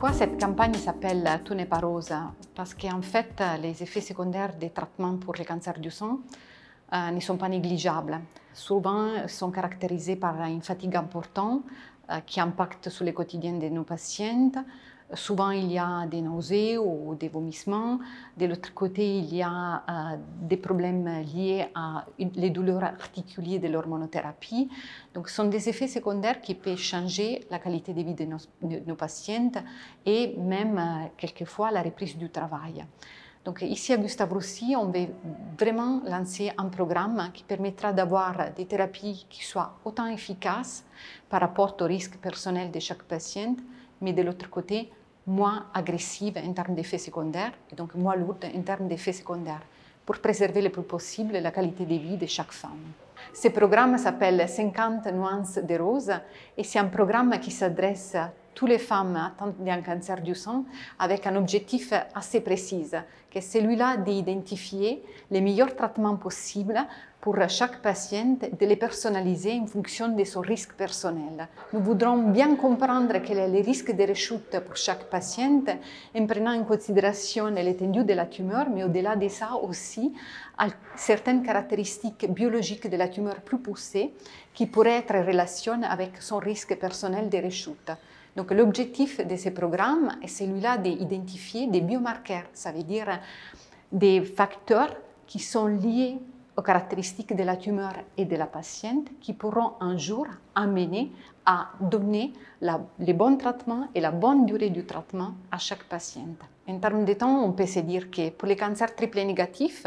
Pourquoi cette campagne s'appelle « Tout n'est pas rose » Parce qu'en fait, les effets secondaires des traitements pour le cancer du sang ne sont pas négligeables. Souvent, ils sont caractérisés par une fatigue importante qui impacte sur le quotidien de nos patientes. Souvent, il y a des nausées ou des vomissements. De l'autre côté, il y a des problèmes liés à les douleurs articulées de l'hormonothérapie. Donc, ce sont des effets secondaires qui peuvent changer la qualité de vie de nos patientes et même, quelquefois, la reprise du travail. Donc, ici à Gustave Roussy, on veut vraiment lancer un programme qui permettra d'avoir des thérapies qui soient autant efficaces par rapport au risque personnel de chaque patiente, mais de l'autre côté, moins agressive en termes d'effets secondaires et donc moins lourde en termes d'effets secondaires pour préserver le plus possible la qualité de vie de chaque femme. Ce programme s'appelle 50 nuances de rose et c'est un programme qui s'adresse à toutes les femmes atteintes d'un cancer du sang avec un objectif assez précis, qui est celui-là d'identifier les meilleurs traitements possibles pour chaque patiente, de les personnaliser en fonction de son risque personnel. Nous voudrons bien comprendre quel est le risque de rechute pour chaque patiente en prenant en considération l'étendue de la tumeur, mais au-delà de ça aussi, certaines caractéristiques biologiques de la tumeur plus poussées qui pourraient être en relation avec son risque personnel de rechute. Donc l'objectif de ce programme est celui-là d'identifier des biomarqueurs, ça veut dire des facteurs qui sont liés aux caractéristiques de la tumeur et de la patiente qui pourront un jour amener à donner les bons traitements et la bonne durée du traitement à chaque patiente. En termes de temps, on peut se dire que pour les cancers triplés négatifs,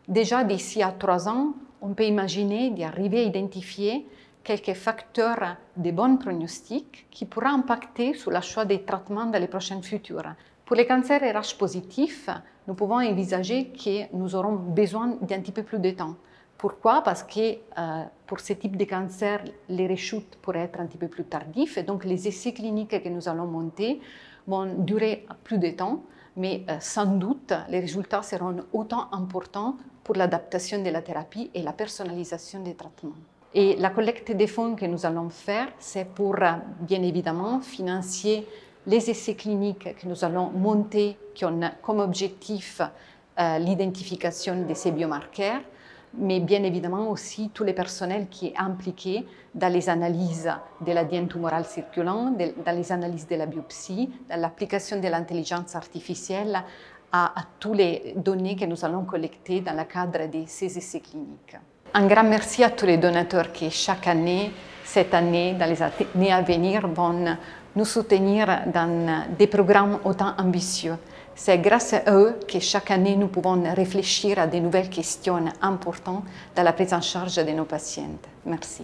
déjà d'ici à 3 ans, on peut imaginer d'arriver à identifier quelques facteurs de bon pronostic qui pourront impacter sur le choix des traitements dans les prochains futurs. Pour les cancers RH positifs, nous pouvons envisager que nous aurons besoin d'un petit peu plus de temps. Pourquoi? Parce que pour ce type de cancer, les rechutes pourraient être un petit peu plus tardives et donc les essais cliniques que nous allons monter vont durer plus de temps, mais sans doute les résultats seront autant importants pour l'adaptation de la thérapie et la personnalisation des traitements. Et la collecte des fonds que nous allons faire, c'est pour, bien évidemment, financer les essais cliniques que nous allons monter, qui ont comme objectif l'identification de ces biomarqueurs, mais bien évidemment aussi tout le personnel qui est impliqué dans les analyses de l'ADN tumoral circulant, dans les analyses de la biopsie, dans l'application de l'intelligence artificielle à toutes les données que nous allons collecter dans le cadre de ces essais cliniques. Un grand merci à tous les donateurs qui, chaque année, cette année, dans les années à venir, vont nous soutenir dans des programmes autant ambitieux. C'est grâce à eux que chaque année, nous pouvons réfléchir à de nouvelles questions importantes dans la prise en charge de nos patientes. Merci.